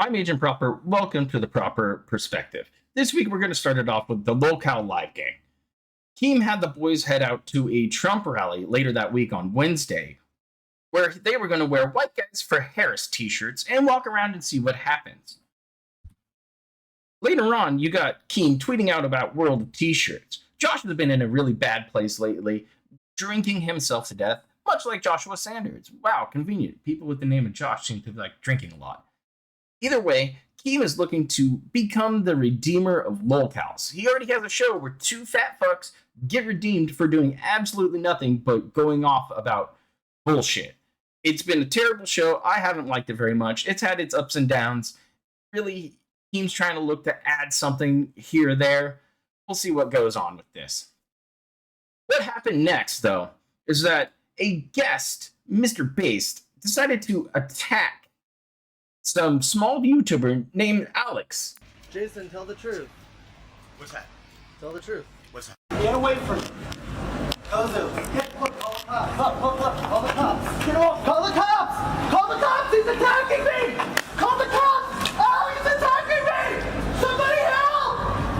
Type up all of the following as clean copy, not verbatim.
I'm Agent Proper. Welcome to the Proper Perspective. This week we're going to start it off with the Lolcow live gang. Team had the boys head out to a Trump rally later that week on Wednesday, where they were going to wear White Guys for Harris t-shirts and walk around and see what happens. Later on, you got Keem tweeting out about World of T-shirts. Josh has been in a really bad place lately, drinking himself to death, much like Joshua Sanders. Wow, convenient. People with the name of Josh seem to like drinking a lot. Either way, Keem is looking to become the redeemer of Lolcows. He already has a show where two fat fucks get redeemed for doing absolutely nothing but going off about bullshit. It's been a terrible show. I haven't liked it very much. It's had its ups and downs. Really, Keem's trying to look to add something here or there. We'll see what goes on with this. What happened next, though, is that a guest, Mr. Based, decided to attack some small YouTuber named Alex. Jason, tell the truth. What's that? Tell the truth. What's that? Get away from me. Kozu. Look, call the cops. Look, call the cops. Get off. Call the cops! Call the cops! He's attacking me! Call the cops! Alex is attacking me! Somebody help!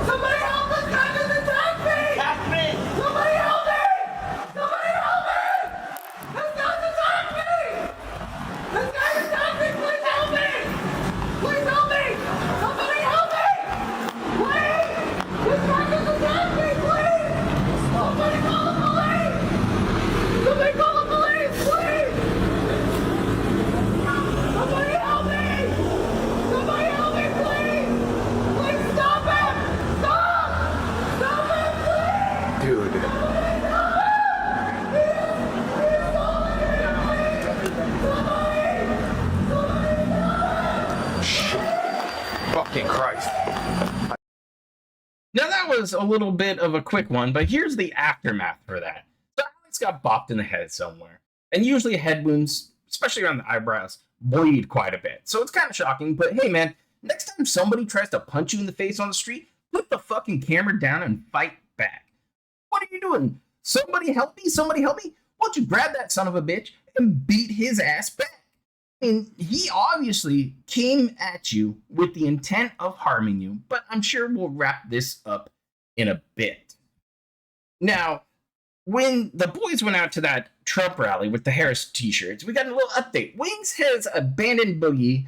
Somebody help! This guy just attacked me! Attack me! Somebody help me! Somebody help me! This guy's attacked me! This guy attacked me! Please help me! Please help me! Somebody help me! Please! This guy just attacked me! Please! Somebody call the police! Somebody call the police! Please! Somebody help me! Somebody help me, please! Please stop him! Stop! Stop him, please! Dude. Somebody stop him! He's falling here, please! Somebody stop him! Fucking Christ. Now, that was a little bit of a quick one, but here's the aftermath for that. So Alex got bopped in the head somewhere. And usually head wounds, especially around the eyebrows, bleed quite a bit. So it's kind of shocking, but hey, man, next time somebody tries to punch you in the face on the street, put the fucking camera down and fight back. What are you doing? Somebody help me? Somebody help me? Why don't you grab that son of a bitch and beat his ass back? I mean, he obviously came at you with the intent of harming you, but I'm sure we'll wrap this up in a bit. Now, when the boys went out to that Trump rally with the Harris t-shirts, we got a little update. Wings has abandoned Boogie,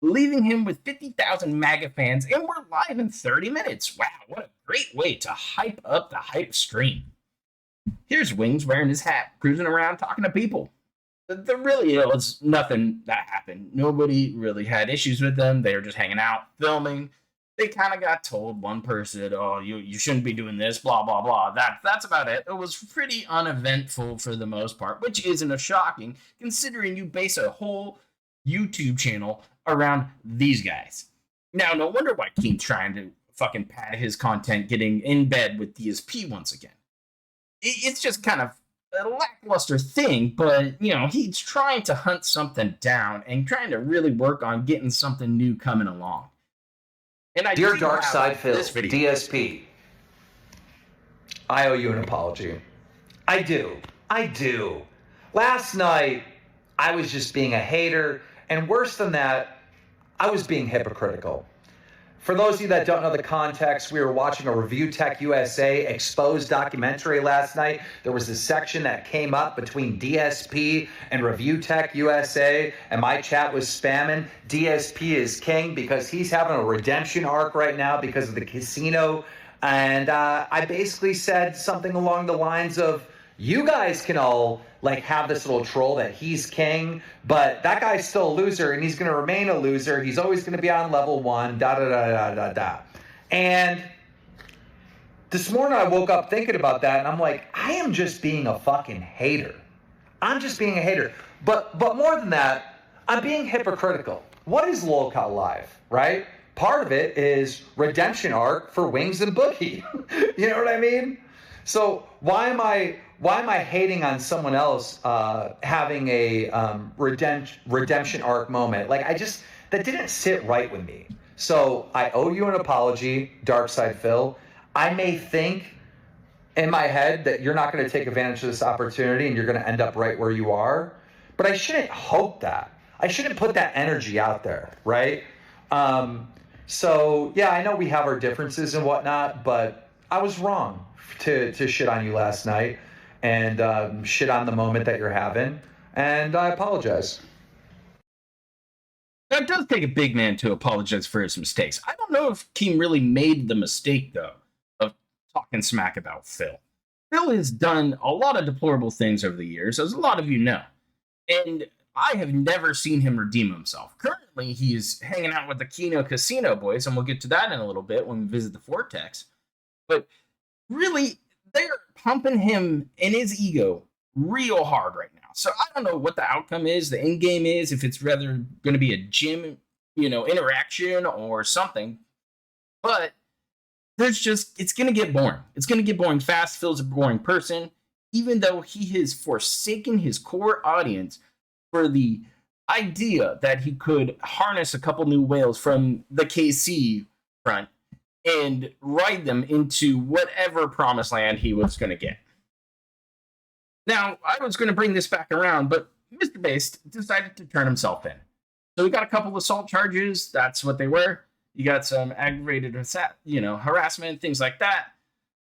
leaving him with 50,000 MAGA fans, and we're live in 30 minutes. Wow, what a great way to hype up the hype stream. Here's Wings wearing his hat, cruising around talking to people. There really was nothing that happened. Nobody really had issues with them. They were just hanging out, filming. They kind of got told, one person, oh, you shouldn't be doing this, blah, blah, blah. That's about it. It was pretty uneventful for the most part, which isn't a shocking, considering you base a whole YouTube channel around these guys. Now, no wonder why Keem's trying to fucking pad his content getting in bed with DSP once again. It's just kind of a lackluster thing, but, you know, he's trying to hunt something down and trying to really work on getting something new coming along. And I Dear Dark Side Phil, DSP, I owe you an apology. I do. Last night, I was just being a hater, and worse than that, I was being hypocritical. For those of you that don't know the context, we were watching a Review Tech USA exposed documentary last night. There was a section that came up between DSP and Review Tech USA, and my chat was spamming. DSP is king because he's having a redemption arc right now because of the casino. And I basically said something along the lines of, you guys can all like have this little troll that he's king, but that guy's still a loser and he's going to remain a loser. He's always going to be on level 1, da. And this morning I woke up thinking about that and I'm like, I am just being a fucking hater. I'm just being a hater. But more than that, I'm being hypocritical. What is Lolcow Live, right? Part of it is redemption arc for Wings and Boogie. You know what I mean? So why am I hating on someone else having a redemption arc moment? Like, that didn't sit right with me. So I owe you an apology, Dark Side Phil. I may think in my head that you're not going to take advantage of this opportunity and you're going to end up right where you are. But I shouldn't hope that. I shouldn't put that energy out there, right? So yeah, I know we have our differences and whatnot, but I was wrong to shit on you last night and shit on the moment that you're having, and I apologize. That does take a big man to apologize for his mistakes. I don't know if Keem really made the mistake, though, of talking smack about Phil. Phil has done a lot of deplorable things over the years, as a lot of you know. And I have never seen him redeem himself. Currently, he's hanging out with the Kino Casino boys, and we'll get to that in a little bit when we visit the Vortex. But really, they're pumping him and his ego real hard right now. So I don't know what the outcome is, the end game is, if it's rather going to be a gym, interaction or something. But it's going to get boring. It's going to get boring fast. Phil's a boring person, even though he has forsaken his core audience for the idea that he could harness a couple new whales from the KC front and ride them into whatever promised land he was going to get. Now, I was going to bring this back around, but Mr. Based decided to turn himself in. So we got a couple assault charges. That's what they were. You got some aggravated, harassment, things like that.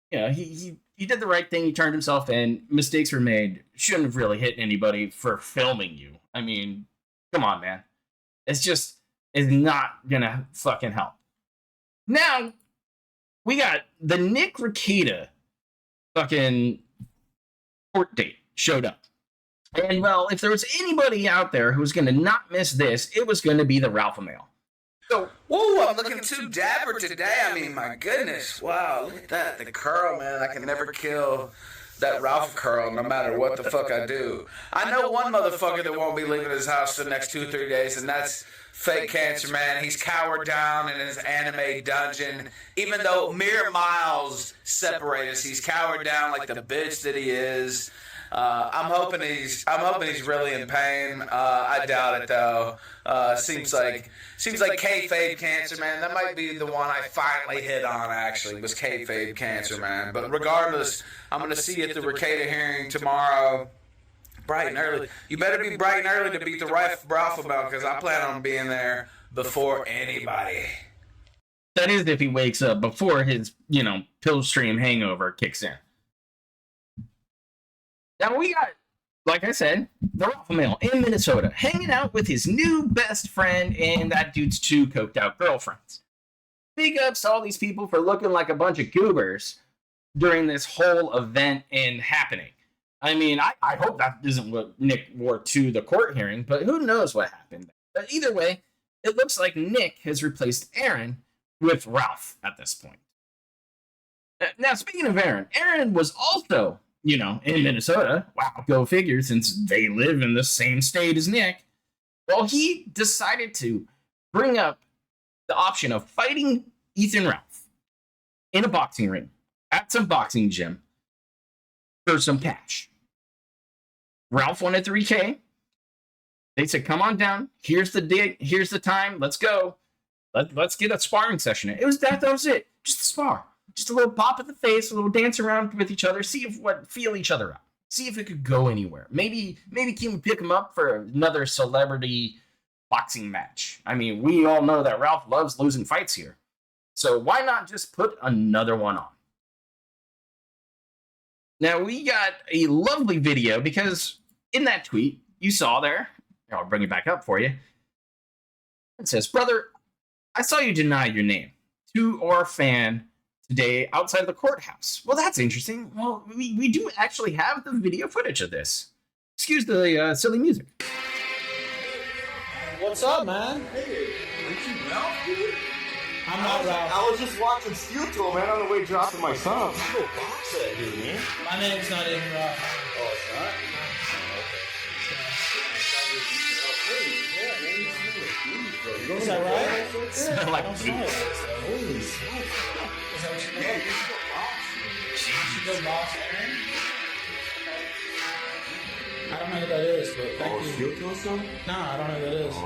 He did the right thing. He turned himself in. Mistakes were made. Shouldn't have really hit anybody for filming you. I mean, come on, man. It's not gonna fucking help. Now, we got the Nick Rekieta fucking court date showed up. And, well, if there was anybody out there who was going to not miss this, it was going to be the Ralpamale. So, whoa, I'm looking too dapper today. I mean, my goodness. Wow, look at that. The curl, man. I can never kill that Ralph curl no matter what the fuck I do. I know one motherfucker that won't be leaving his house for the next 2-3 days, and that's Fake Cancer Man. He's cowered down in his anime dungeon. Even though mere miles separate us, he's cowered down like the bitch that he is. I'm hoping he's really in pain. I doubt it though. Seems like kayfabe Cancer Man. That might be the one I finally hit on. Actually, was kayfabe Cancer Man. But regardless, I'm gonna see you at the Rekieta hearing tomorrow, bright and early. You better be bright and early to beat the Ralpamale, because I plan on being there before anybody. That is if he wakes up before his, pill stream hangover kicks in. Now we got, like I said, the Ralpamale in Minnesota, hanging out with his new best friend and that dude's 2 coked out girlfriends. Big ups to all these people for looking like a bunch of goobers during this whole event and happening. I mean, I hope that isn't what Nick wore to the court hearing, but who knows what happened. But either way, it looks like Nick has replaced Aaron with Ralph at this point. Now, speaking of Aaron was also, in Minnesota. Wow, go figure, since they live in the same state as Nick. Well, he decided to bring up the option of fighting Ethan Ralph in a boxing ring at some boxing gym for some cash. Ralph wanted 3K. They said, come on down. Here's the date. Here's the time. Let's go. Let's get a sparring session. It was that was it. Just a spar. Just a little pop in the face, a little dance around with each other, feel each other out. See if it could go anywhere. Maybe Kim would pick him up for another celebrity boxing match. I mean, we all know that Ralph loves losing fights here. So why not just put another one on? Now, we got a lovely video because in that tweet you saw there, I'll bring it back up for you. It says, brother, I saw you deny your name to our fan today outside of the courthouse. Well, that's interesting. Well, we do actually have the video footage of this. Excuse the silly music. What's up, man? Hey, aren't you Ralph, dude? I'm not Ralph. I was just watching Steel Toe, man, on the way dropping my son. You go box that dude, man. My name's not even Ralph. Oh, it's not? Is that right? Smell like I don't poop. smell it. Holy shit. Is that what you Yeah, mean? you should go box. You go box Aaron? I don't know who that is, but thank Oh, you. Steel Toe, son? No, I don't know who that is. Oh.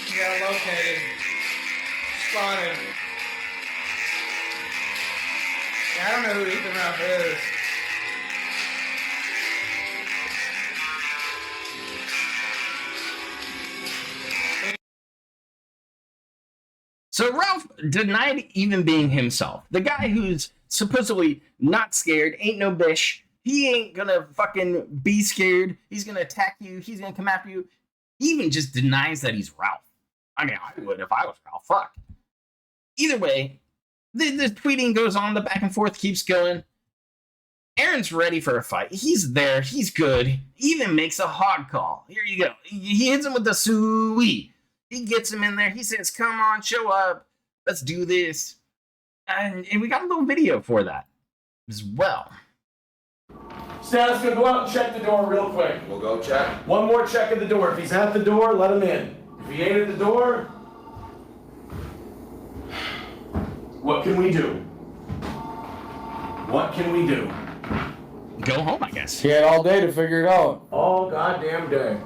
You got it located. Spotted. I don't know who Ethan Ralph is. So Ralph denied even being himself. The guy who's supposedly not scared, ain't no bish. He ain't gonna fucking be scared. He's gonna attack you. He's gonna come after you. He even just denies that he's Ralph. I mean, I would if I was Ralph. Fuck. Either way, the tweeting goes on. The back and forth keeps going. Aaron's ready for a fight. He's there. He's good. He even makes a hog call. Here you go. He hits him with the suey. He gets him in there. He says, come on, show up. Let's do this. And we got a little video for that as well. Stan's gonna go out and check the door real quick. We'll go check. One more check at the door. If he's at the door, let him in. If he ain't at the door, what can we do? What can we do? Go home, I guess. He had all day to figure it out. All goddamn day.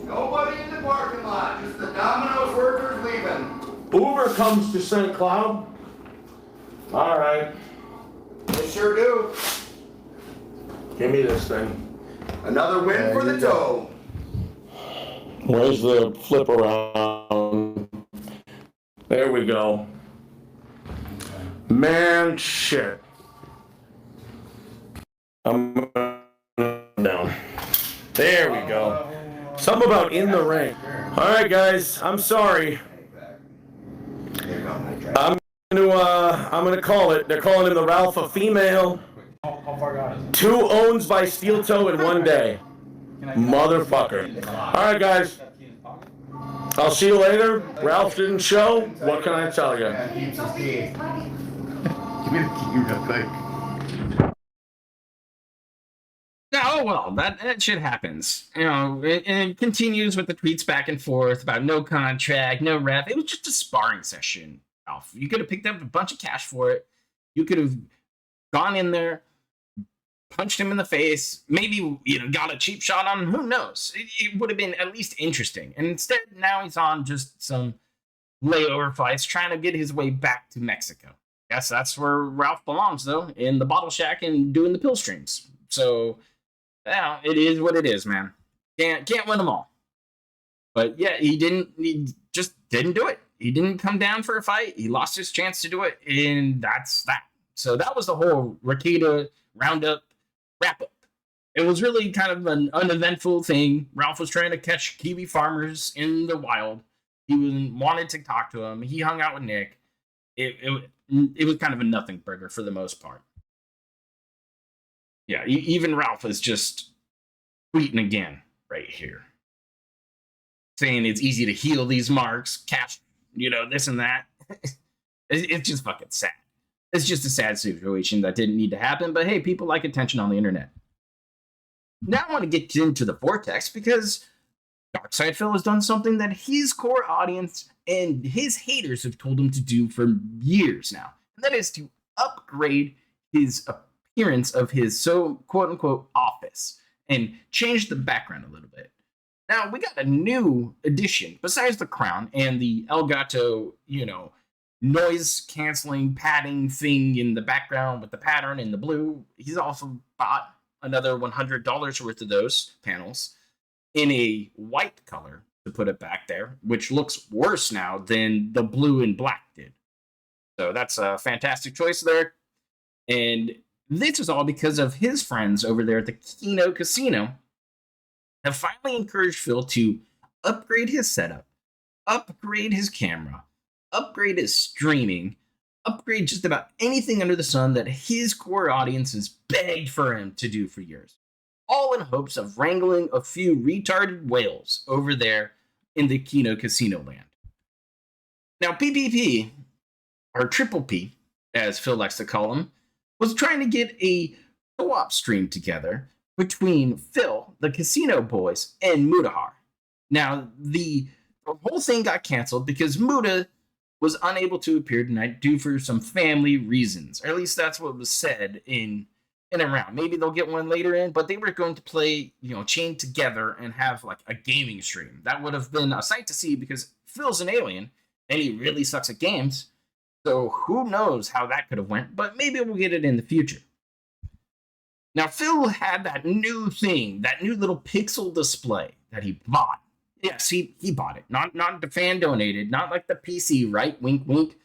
Nobody in the parking lot, just the Domino's workers leaving. Uber comes to St. Cloud. All right. They sure do. Give me this thing. Another win for the toe. Where's the flip around? There we go. Man, shit. I'm down. There we go. Something about in the ring. All right, guys. I'm sorry. I'm gonna call it. They're calling him the Ralph a female. How far gone is it? 2 owns by steel toe in one day. Motherfucker. All right, guys. I'll see you later. Ralph didn't show. What can I tell you? Give me the key real quick. Oh, well, that shit happens. You know, and it continues with the tweets back and forth about no contract, no ref. It was just a sparring session, Ralph. You could have picked up a bunch of cash for it. You could have gone in there, punched him in the face, maybe, you know, got a cheap shot on him. Who knows? It would have been at least interesting. And instead, now he's on just some layover fights, trying to get his way back to Mexico. Guess that's where Ralph belongs, though, in the bottle shack and doing the pill streams. So, yeah, it is what it is, man. Can't win them all. But yeah, he just didn't do it. He didn't come down for a fight. He lost his chance to do it, and that's that. So that was the whole Rakita Roundup wrap-up. It was really kind of an uneventful thing. Ralph was trying to catch kiwi farmers in the wild. He wanted to talk to them. He hung out with Nick. It was kind of a nothing burger for the most part. Yeah, even Ralph is just tweeting again right here, saying it's easy to heal these marks, catch, you know, this and that. It's just fucking sad. It's just a sad situation that didn't need to happen, but hey, people like attention on the internet. Now I want to get into the Vortex because Darkside Phil has done something that his core audience and his haters have told him to do for years now, and that is to upgrade his appearance of his quote-unquote office and change the background a little bit. Now, we got a new addition besides the crown and the Elgato, you know, noise-canceling padding thing in the background with the pattern in the blue. He's also bought another $100 worth of those panels in a white color to put it back there, which looks worse now than the blue and black did. So that's a fantastic choice there. And this is all because of his friends over there at the Kino Casino have finally encouraged Phil to upgrade his setup, upgrade his camera, upgrade his streaming, upgrade just about anything under the sun that his core audience has begged for him to do for years. All in hopes of wrangling a few retarded whales over there in the Kino Casino land. Now, PPP, or Triple P, as Phil likes to call him, was trying to get a co-op stream together between Phil, the Casino Boys, and Mudahar. Now, the whole thing got canceled because Muda was unable to appear tonight due for some family reasons. Or at least that's what was said in and around. Maybe they'll get one later in, but they were going to play, you know, chained together and have like a gaming stream. That would have been a sight to see because Phil's an alien and he really sucks at games. So who knows how that could have went, but maybe we'll get it in the future. Now, Phil had that new thing, that new little pixel display that he bought. Yes, he bought it. Not the fan donated, not like the PC, right? Wink, wink.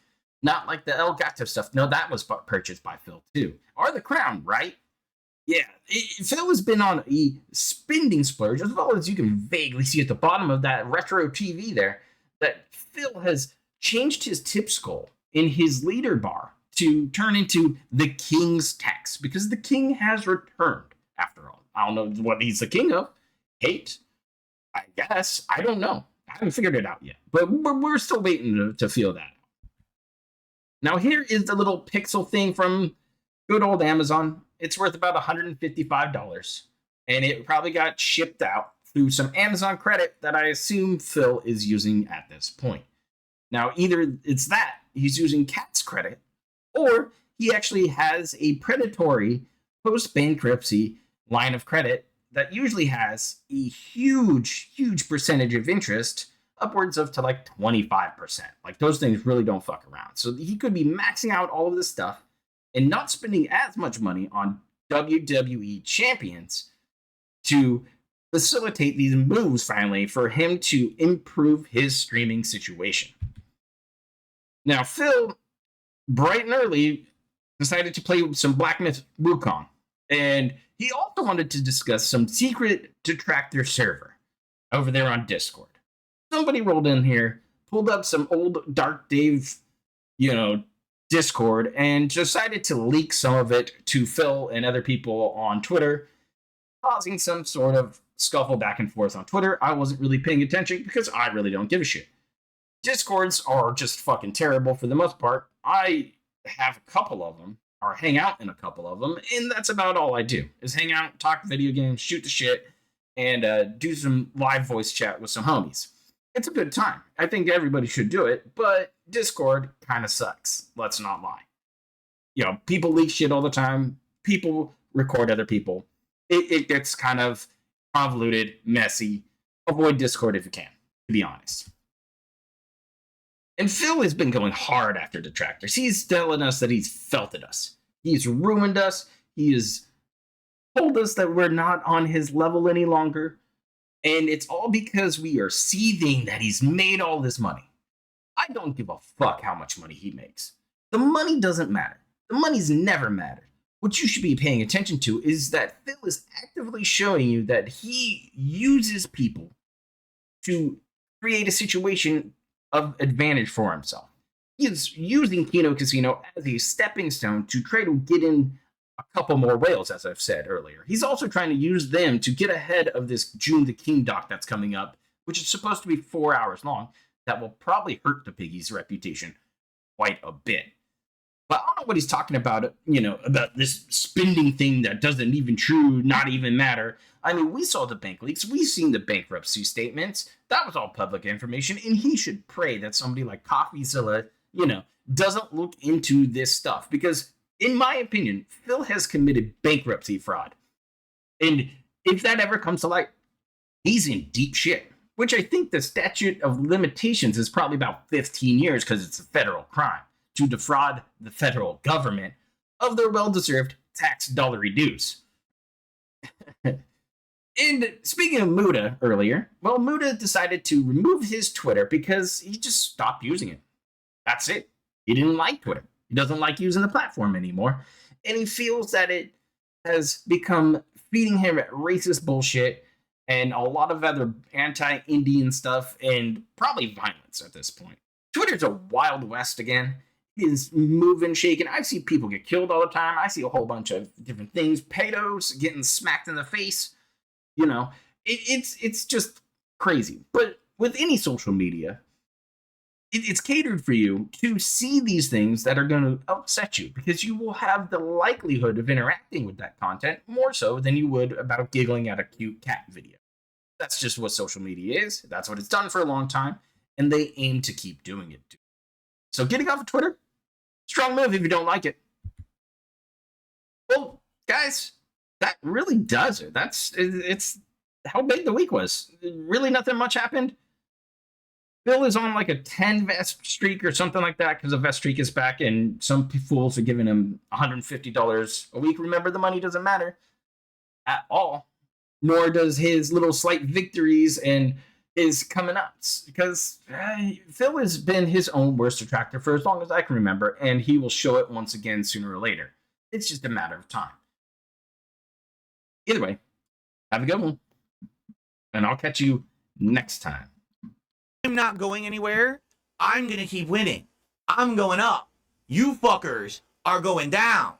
Not like the Elgato stuff. No, that was purchased by Phil, too. Or the Crown, right? Yeah, Phil has been on a spending splurge, as well as you can vaguely see at the bottom of that retro TV there, that Phil has changed his tip skull in his leader bar to turn into the King's Tax, because the King has returned, after all. I don't know what he's the king of. Hate? I guess. I don't know. I haven't figured it out yet, but we're still waiting to feel that. Now, here is the little pixel thing from good old Amazon. It's worth about $155, and it probably got shipped out through some Amazon credit that I assume Phil is using at this point. Now, either it's that he's using Cat's credit, or he actually has a predatory post-bankruptcy line of credit that usually has a huge percentage of interest, upwards of to like 25%. Like, those things really don't fuck around. So he could be maxing out all of this stuff and not spending as much money on WWE champions to facilitate these moves finally for him to improve his streaming situation. Now, Phil, bright and early, decided to play some Black Myth Wukong, and he also wanted to discuss some secret detractor server over there on Discord. Somebody rolled in here, pulled up some old Dark Dave, Discord, and decided to leak some of it to Phil and other people on Twitter, causing some sort of scuffle back and forth on Twitter. I wasn't really paying attention because I really don't give a shit. Discords are just fucking terrible for the most part. I have a couple of them, or hang out in a couple of them, and that's about all I do, is hang out, talk video games, shoot the shit, and do some live voice chat with some homies. It's a good time. I think everybody should do it, but Discord kind of sucks. Let's not lie. People leak shit all the time. People record other people. It gets kind of convoluted, messy. Avoid Discord if you can, to be honest. And Phil has been going hard after detractors. He's telling us that he's felted us. He's ruined us. He has told us that we're not on his level any longer. And it's all because we are seething that he's made all this money. I don't give a fuck how much money he makes. The money doesn't matter. The money's never mattered. What you should be paying attention to is that Phil is actively showing you that he uses people to create a situation of advantage for himself. He is using Kino Casino as a stepping stone to try to get in a couple more whales, as I've said earlier. He's also trying to use them to get ahead of this June the King doc that's coming up, which is supposed to be 4 hours long. That will probably hurt the piggy's reputation quite a bit. But I don't know what he's talking about, about this spending thing that doesn't even not even matter. I mean, we saw the bank leaks. We've seen the bankruptcy statements. That was all public information, and he should pray that somebody like CoffeeZilla, doesn't look into this stuff, because in my opinion, Phil has committed bankruptcy fraud. And if that ever comes to light, he's in deep shit, which I think the statute of limitations is probably about 15 years because it's a federal crime to defraud the federal government of their well-deserved tax dollary dues. And speaking of Muda earlier, well, Muda decided to remove his Twitter because he just stopped using it. That's it. He didn't like Twitter. He doesn't like using the platform anymore. And he feels that it has become feeding him racist bullshit and a lot of other anti-Indian stuff and probably violence at this point. Twitter's a wild west again. It is moving, shaking. I see people get killed all the time. I see a whole bunch of different things. Pedos getting smacked in the face. It's just crazy. But with any social media, it's catered for you to see these things that are going to upset you, because you will have the likelihood of interacting with that content more so than you would about giggling at a cute cat video. That's just what social media is. That's what it's done for a long time, and they aim to keep doing it too. So getting off of Twitter, strong move if you don't like it. Well, guys, that really does it. It's how big the week was. Really nothing much happened. Phil is on like a 10 vest streak or something like that because a vest streak is back, and some fools are giving him $150 a week. Remember, the money doesn't matter at all, nor does his little slight victories and his coming ups, because Phil has been his own worst attractor for as long as I can remember, and he will show it once again sooner or later. It's just a matter of time. Either way, have a good one, and I'll catch you next time. I'm not going anywhere. I'm going to keep winning. I'm going up. You fuckers are going down.